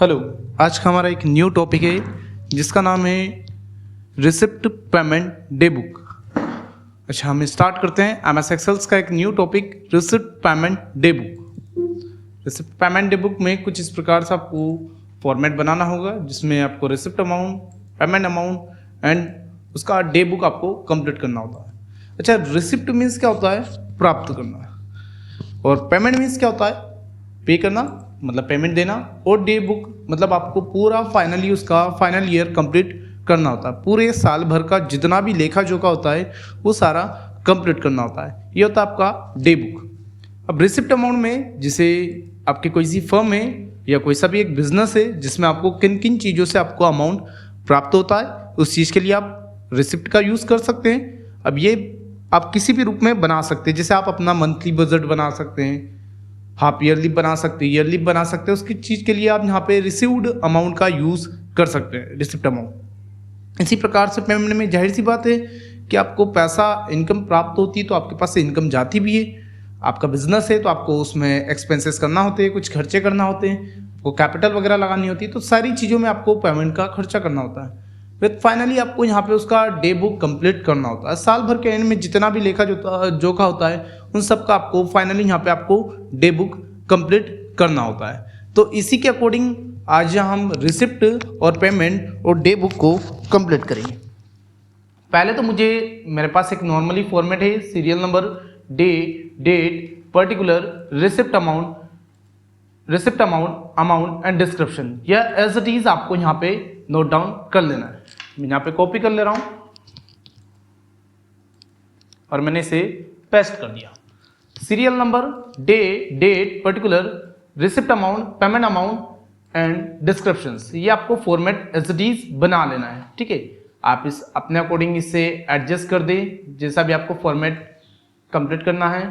Hello. आज का हमारा एक न्यू टॉपिक है जिसका नाम है रिसिप्ट पेमेंट डे बुक। अच्छा, हम स्टार्ट करते हैं एमएस एक्सेल्स का एक new topic receipt payment day book. Receipt payment day book में कुछ इस प्रकार से आपको फॉर्मेट बनाना होगा जिसमें आपको receipt amount, payment amount and उसका डे बुक आपको कंप्लीट करना होता है। अच्छा, रिसिप्ट मीन्स क्या होता है? प्राप्त करना। और पेमेंट मीन्स क्या होता है? पे करना, मतलब पेमेंट देना। और डे बुक मतलब आपको पूरा फाइनली उसका फाइनल ईयर कंप्लीट करना होता है। पूरे साल भर का जितना भी लेखा जोखा होता है वो सारा कंप्लीट करना होता है। ये होता है आपका डे बुक। अब रिसिप्ट अमाउंट में, जिसे आपकी कोई सी फर्म है या कोई सा भी एक बिजनेस है जिसमें आपको किन किन चीज़ों से आपको अमाउंट प्राप्त होता है, उस चीज़ के लिए आप रिसिप्ट का यूज़ कर सकते हैं। अब ये आप किसी भी रूप में बना सकते हैं, जैसे आप अपना मंथली बजट बना सकते हैं, हाफ ईयरली बना सकते हैं, ईयरली बना सकते हैं। उसकी चीज़ के लिए आप यहाँ पे रिसीव्ड अमाउंट का यूज़ कर सकते हैं, रिसिप्ट अमाउंट। इसी प्रकार से पेमेंट में जाहिर सी बात है कि आपको पैसा इनकम प्राप्त होती है तो आपके पास से इनकम जाती भी है। आपका बिजनेस है तो आपको उसमें एक्सपेंसेस करना होते हैं, कुछ खर्चे करना होते हैं, आपको कैपिटल वगैरह लगानी होती है, तो सारी चीज़ों में आपको पेमेंट का खर्चा करना होता है। फिर फाइनली आपको यहाँ पे उसका डे बुक कंप्लीट करना होता है। साल भर के एंड में जितना भी लेखा जोखा होता है उन सब का आपको फाइनली यहाँ पे आपको डे बुक कंप्लीट करना होता है। तो इसी के अकॉर्डिंग आज हम रिसिप्ट और पेमेंट और डे बुक को कंप्लीट करेंगे। पहले तो मेरे पास एक नॉर्मली फॉर्मेट है, serial number, day, date, particular, receipt amount and description. यह एज इट इज आपको यहाँ पे नोट डाउन कर लेना है। मैं यहाँ पे कॉपी कर ले रहा हूं और मैंने इसे पेस्ट कर दिया। Serial number, day, date, particular, receipt amount, payment amount and descriptions, ये आपको फॉर्मेट एज इट इज बना लेना है। ठीक है, आप इस अपने अकॉर्डिंग इसे एडजस्ट कर दें जैसा भी आपको फॉर्मेट कंप्लीट करना है।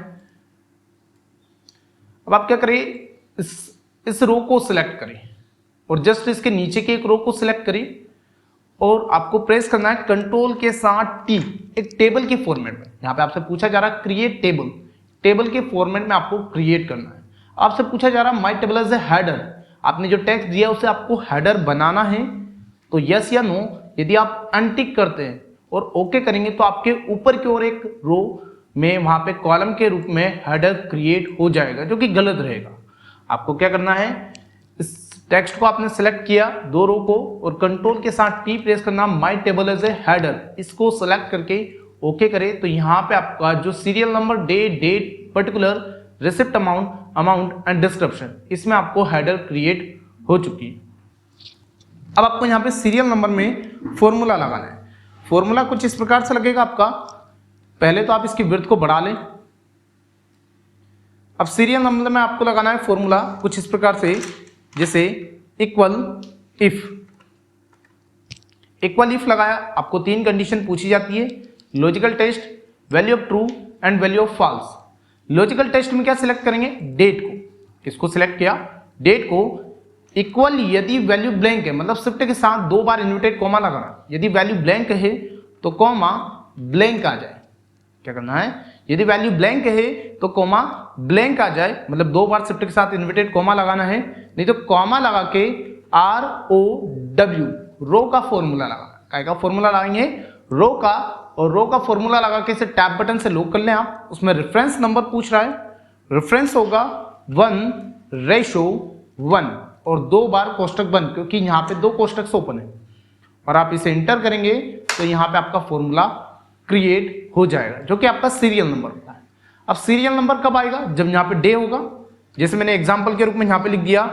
अब आप क्या करें, इस रो को सिलेक्ट करें और जस्ट इसके नीचे के एक रो को सिलेक्ट करें और आपको प्रेस करना है कंट्रोल के साथ टी, एक टेबल के फॉर्मेट में। यहाँ पे आपसे पूछा जा रहा है क्रिएट टेबल, टेबल के फॉर्मेट में आपको क्रिएट करना है। आपसे पूछा जा रहा है my table as a header, आपने जो टेक्स्ट दिया उसे आपको हेडर बनाना है, तो यस या नो। यदि आप अनटिक करते हैं और ओके करेंगे तो आपके ऊपर की ओर एक रो में वहां पे कॉलम के रूप में हेडर क्रिएट हो जाएगा, जो कि गलत रहेगा। आपको क्या करना है, इस टेक्स्ट को आपने सेलेक्ट किया, दो रो को, और कंट्रोल के साथ टी प्रेस करना, my table as a header, इसको सेलेक्ट करके ओके करें तो यहाँ पे आपका जो serial number, day, date, particular, receipt amount and description, इसमें आपको हेडर क्रिएट हो चुकी है। अब आपको यहाँ पे सीरियल नंबर में फॉर्मूला लगाना है। फॉर्मूला कुछ इस प्रकार से लगेगा आपका। पहले तो आप इसकी विड्थ को बढ़ा लें। अब सीरियल नंबर में आपको लगाना है फॉर्मूला कुछ इस प्रकार से, जैसे इक्वल इफ लगाया, आपको तीन कंडीशन पूछी जाती है, logical test, value of true and value of false. Logical test में क्या सिलेक्ट करेंगे, डेट को, किसको सिलेक्ट किया, डेट को, इक्वल यदि वैल्यू ब्लैंक है, मतलब शिफ्ट के साथ दो बार इन्वर्टेड कॉमा लगाना। यदि वैल्यू ब्लैंक है तो कॉमा ब्लैंक आ जाए। क्या करना है, यदि वैल्यू ब्लैंक है तो कॉमा ब्लैंक आ जाए, मतलब दो बार शिफ्ट के साथ इन्वर्टेड कॉमा लगाना है। नहीं तो कॉमा लगा के ROW, रो का फॉर्मूला लगाना। काय का फॉर्मूला लगाएंगे, रो का, और रो का फॉर्मूला लगा के इसे टैब बटन से लॉक कर लें आप। उसमें रेफरेंस नंबर पूछ रहा है, रेफरेंस होगा 1:1 और दो बार कोष्टक बंद, क्योंकि यहाँ पे दो कोष्टक ओपन है, और आप इसे इंटर करेंगे तो यहाँ पे आपका फॉर्मूला क्रिएट हो जाएगा, जो कि आपका सीरियल नंबर होता है। अब सीरियल नंबर कब आएगा, जब यहाँ पे डे होगा। जैसे मैंने एग्जांपल के रूप में यहाँ पे लिख दिया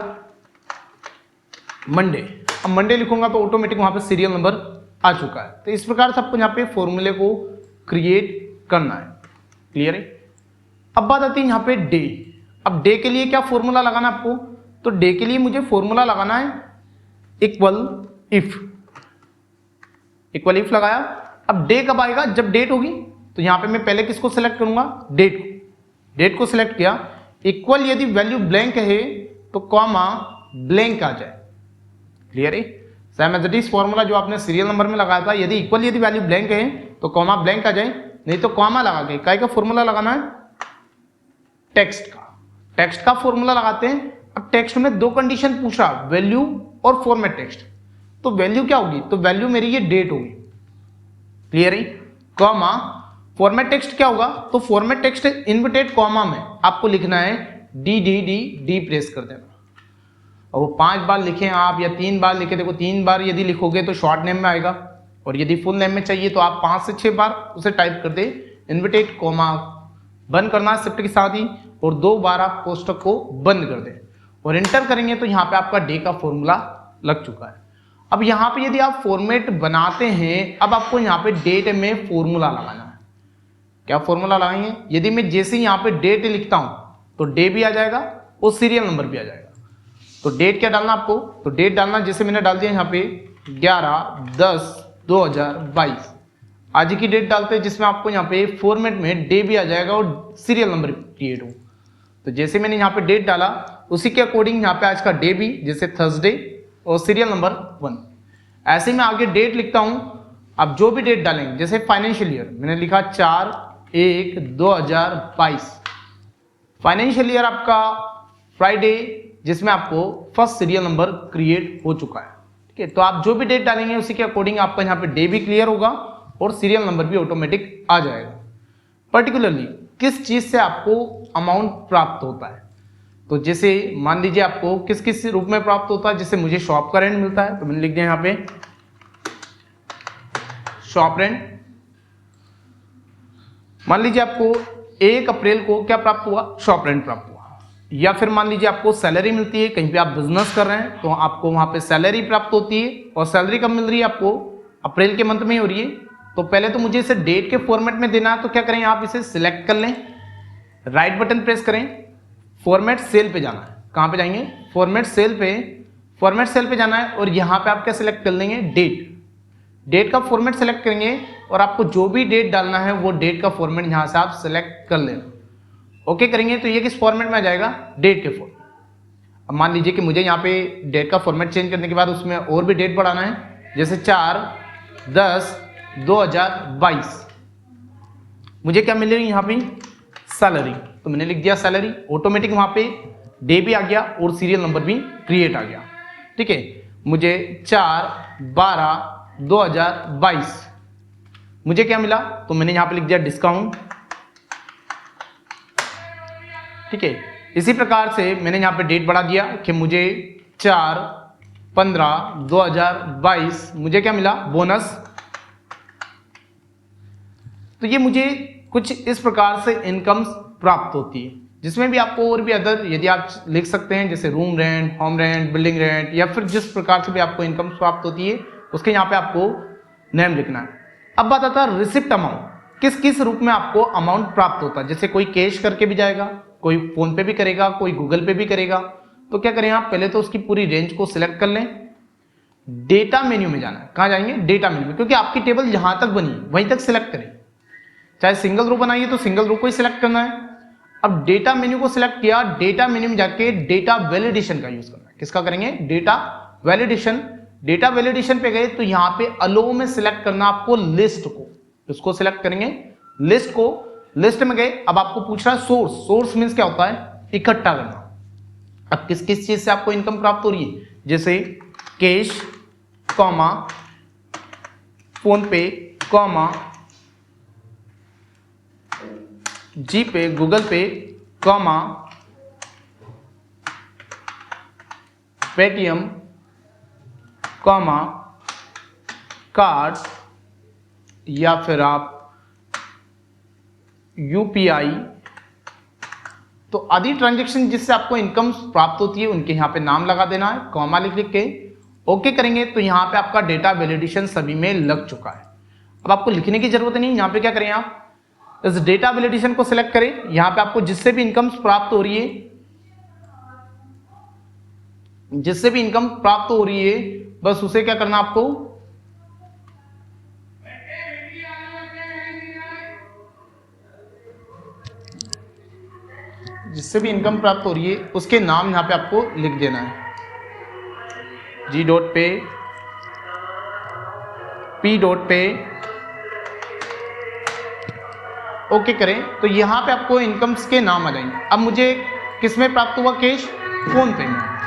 मंडे। अब मंडे लिखूंगा तो ऑटोमेटिक वहां पे सीरियल नंबर आ चुका है। तो इस प्रकार से आपको यहाँ पे फॉर्मूले को क्रिएट करना है। क्लियर है। अब बात आती है यहाँ पे डे। अब डे के लिए क्या फॉर्मूला लगाना है आपको, तो डे के लिए मुझे फॉर्मूला लगाना है इक्वल इफ लगाया। अब डे कब आएगा, जब डेट होगी। तो यहाँ पे मैं पहले किसको सिलेक्ट करूंगा, डेट को सिलेक्ट किया। इक्वल यदि वैल्यू ब्लैंक है तो कॉमा ब्लैंक आ जाए। क्लियर है। Same as it is formula जो आपने सीरियल नंबर में लगाया था, यदि वैल्यू ब्लैंक है तो कॉमा ब्लैंक आ जाए, नहीं तो कॉमा लगा के काय का फॉर्मूला लगाना है, टेक्स्ट का फॉर्मूला लगाते हैं। अब टेक्स्ट में दो कंडीशन पूछ रहा, वैल्यू और फॉर्मेट टेक्स्ट। तो वैल्यू क्या होगी, तो वैल्यू मेरी ये डेट होगी, क्लियर है, कॉमा फॉर्मेट टेक्स्ट क्या होगा, तो फॉर्मेट टेक्स्ट इनवर्टेड कॉमा में आपको लिखना है D D D D press कर देना। और वो 5 बार लिखें आप या 3 बार लिखे, देखो 3 बार यदि लिखोगे तो शॉर्ट नेम में आएगा, और यदि फुल नेम में चाहिए तो आप 5 से 6 बार उसे टाइप कर दे, इनवर्टेड कॉमा बंद करना है शिफ्ट के साथ ही, और 2 बार आप कोष्टक को बंद कर दें और इंटर करेंगे तो यहाँ पे आपका डे का फॉर्मूला लग चुका है। अब यहाँ पे यदि आप फॉर्मेट बनाते हैं, अब आपको यहाँ पे डेट में फॉर्मूला लगाना है। क्या फॉर्मूला लगाएंगे, यदि मैं जैसे ही यहाँ पे डेट लिखता हूं तो डे भी आ जाएगा और सीरियल नंबर भी आ जाएगा। तो डेट क्या डालना आपको, तो डेट डालना जैसे मैंने डाल दिया यहाँ पे 11/10/2022, आज की डेट डालते हैं जिसमें आपको यहाँ पे फॉर्मेट में डे भी आ जाएगा और सीरियल नंबर क्रिएट हो। तो जैसे मैंने यहाँ पे डेट डाला उसी के अकॉर्डिंग यहाँ पे आज का डे भी, जैसे थर्सडे और सीरियल नंबर 1। ऐसे में आगे डेट लिखता हूं, अब जो भी डेट डालेंगे, जैसे फाइनेंशियल ईयर मैंने लिखा 4/1/2022, फाइनेंशियल ईयर आपका फ्राइडे, जिसमें आपको फर्स्ट सीरियल नंबर क्रिएट हो चुका है। ठीक है, तो आप जो भी डेट डालेंगे उसी के अकॉर्डिंग आपका यहाँ पे डे भी क्लियर होगा और सीरियल नंबर भी ऑटोमेटिक आ जाएगा। पर्टिकुलरली किस चीज से आपको अमाउंट प्राप्त होता है, तो जैसे मान लीजिए आपको किस किस रूप में प्राप्त होता है, जैसे मुझे शॉप का रेंट मिलता है तो मैंने लिख दिया यहाँ पे शॉप रेंट। मान लीजिए आपको 1 अप्रैल को क्या प्राप्त हुआ, शॉप रेंट प्राप्त हुआ। या फिर मान लीजिए आपको सैलरी मिलती है, कहीं पे आप बिजनेस कर रहे हैं तो आपको वहां पे सैलरी प्राप्त होती है, और सैलरी कब मिल रही है आपको, अप्रैल के मंथ में हो रही है। तो पहले तो मुझे इसे डेट के फॉर्मेट में देना है, तो क्या करें आप इसे सिलेक्ट कर लें, राइट बटन प्रेस करें, फॉर्मेट सेल पे जाना है। कहां पे जाएंगे, फॉर्मेट सेल पे जाना है, और यहां पे आप क्या सिलेक्ट कर लेंगे, डेट का फॉर्मेट सेलेक्ट करेंगे, और आपको जो भी डेट डालना है वो डेट का फॉर्मेट यहां से आप सिलेक्ट कर लेना। ओके करेंगे तो ये किस फॉर्मेट में आ जाएगा, डेट के फॉर्मेट। अब मान लीजिए कि मुझे यहाँ पे डेट का फॉर्मेट चेंज करने के बाद उसमें और भी डेट बढ़ाना है, जैसे 4/10/2022, मुझे क्या मिल रही है यहाँ पे, सैलरी, तो मैंने लिख दिया सैलरी, ऑटोमेटिक वहां पे डे भी आ गया और सीरियल नंबर भी क्रिएट आ गया। ठीक है, मुझे 4/12/2022 मुझे क्या मिला, तो मैंने यहां पे लिख दिया डिस्काउंट। ठीक है, इसी प्रकार से मैंने यहां पे डेट बढ़ा दिया कि मुझे 4/15/2022 मुझे क्या मिला, बोनस। तो ये मुझे कुछ इस प्रकार से इनकम प्राप्त होती है, जिसमें भी आपको और भी अदर यदि आप लिख सकते हैं, जैसे room rent, home rent, building rent, या फिर जिस प्रकार से भी आपको इनकम प्राप्त होती है उसके यहाँ पे आपको नेम लिखना है। अब बात आता है रिसिप्ट अमाउंट, किस किस रूप में आपको अमाउंट प्राप्त होता है। जैसे कोई कैश करके भी जाएगा, कोई फोन पे भी करेगा, कोई गूगल पे भी करेगा। तो क्या करें आप, पहले तो उसकी पूरी रेंज को सिलेक्ट कर लें, डेटा मेन्यू में जाना है। कहां जाएंगे, डेटा मेन्यू में, क्योंकि आपकी टेबल जहां तक बनी वहीं तक सिलेक्ट करें। चाहे सिंगल रो बनाइए तो सिंगल रो को ही सिलेक्ट करना है। अब डेटा मेन्यू को सिलेक्ट किया, डेटा मेन्यू में जाके डेटा वैलिडेशन का यूज करना है। किसका करेंगे, डेटा वैलिडेशन। डेटा वैलिडेशन पे गए तो यहाँ पे अलो में सिलेक्ट करना आपको लिस्ट को, उसको सिलेक्ट करेंगे लिस्ट को। लिस्ट में गए, अब आपको पूछ रहा है सोर्स। सोर्स मीन्स क्या होता है, इकट्ठा करना। अब किस किस चीज से आपको इनकम प्राप्त हो रही है, जैसे कैश कॉमा फोन पे कॉमा जी पे, गूगल पे कॉमा पेटीएम कॉमा कार्ड, या फिर आप यूपीआई। तो आदि ट्रांजैक्शन जिससे आपको इनकम प्राप्त होती है उनके यहाँ पे नाम लगा देना है, कॉमा लिख लिख के ओके करेंगे तो यहाँ पे आपका डेटा वैलिडेशन सभी में लग चुका है। अब आपको लिखने की जरूरत नहीं, यहाँ पे क्या करें आप, इस डेटा वैलिडेशन को सिलेक्ट करें। यहां पे आपको जिससे भी इनकम प्राप्त हो रही है, जिससे भी इनकम प्राप्त हो रही है, बस उसे क्या करना आपको, जिससे भी इनकम प्राप्त हो रही है उसके नाम यहां पे आपको लिख देना है। G.Pay, P.Pay, ओके करें तो यहां पे आपको इनकम्स के नाम आ जाएंगे। अब मुझे किस में प्राप्त हुआ, कैश, फोन पे में।